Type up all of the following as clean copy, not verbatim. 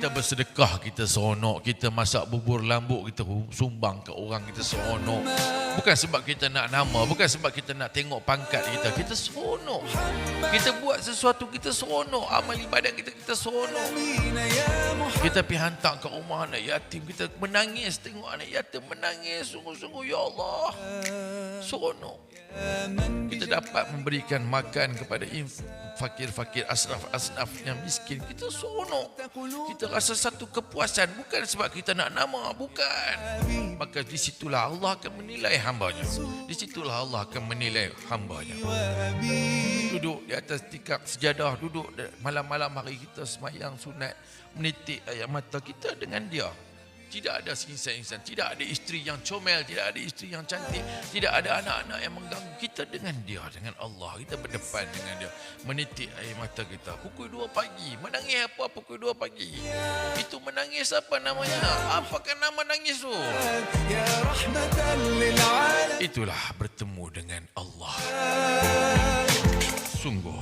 kita bersedekah, kita seronok, kita masak bubur lambuk, kita sumbang ke orang, kita seronok. Bukan sebab kita nak nama, bukan sebab kita nak tengok pangkat kita seronok. Kita buat sesuatu, kita seronok. Amal ibadat kita seronok. Kita pergi hantar ke rumah anak yatim, kita menangis tengok anak yatim menangis, sungguh-sungguh ya Allah, seronok. Kita dapat memberikan makan kepada fakir-fakir, asnaf yang miskin, kita seronok. Kita rasa satu kepuasan, bukan sebab kita nak nama, bukan. Maka disitulah Allah akan menilai hambanya. Disitulah Allah akan menilai hambanya. Duduk di atas tikar sejadah, duduk malam-malam hari kita semayang sunat, menitik air mata kita dengan dia. Tidak ada insan-insan, tidak ada isteri yang comel, tidak ada isteri yang cantik, tidak ada anak-anak yang mengganggu kita dengan dia, dengan Allah. Kita berdepan dengan dia, menitik air mata kita. Pukul 2 pagi, menangis apa pukul 2 pagi? Itu menangis apa namanya? Apakah nama nangis tu? Itulah bertemu dengan Allah. Sungguh,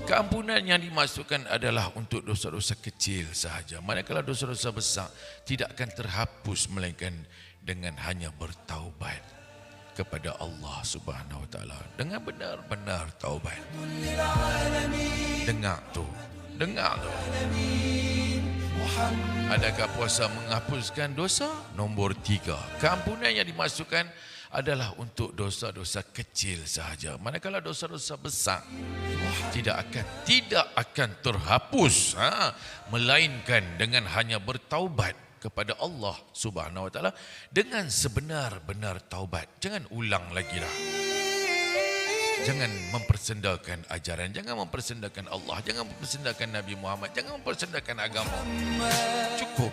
keampunan yang dimasukkan adalah untuk dosa-dosa kecil sahaja. Manakala dosa-dosa besar tidak akan terhapus melainkan dengan hanya bertaubat kepada Allah Subhanahu Wa Taala dengan benar-benar taubat. Dengar tu. Adakah puasa menghapuskan dosa? Nombor 3. Keampunan yang dimasukkan adalah untuk dosa-dosa kecil sahaja. Manakala dosa-dosa besar tidak akan terhapus, melainkan dengan hanya bertaubat kepada Allah Subhanahu Wa Taala dengan sebenar-benar taubat. Jangan ulang lagi lah. Jangan mempersendakan ajaran, jangan mempersendakan Allah, jangan mempersendakan Nabi Muhammad, jangan mempersendakan agama. Cukup.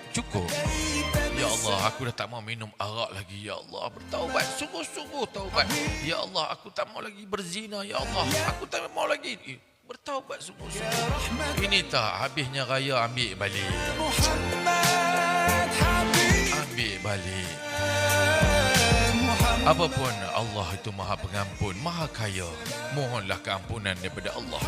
Ya Allah, aku dah tak mau minum arak lagi. Ya Allah, bertaubat, sungguh-sungguh taubat. Ya Allah, aku tak mau lagi berzina. Ya Allah, aku tak mau lagi. Bertaubat sungguh-sungguh. Ini tak habisnya raya, ambil balik. Ambil balik. Apapun, Allah itu Maha Pengampun, Maha Kaya. Mohonlah keampunan daripada Allah.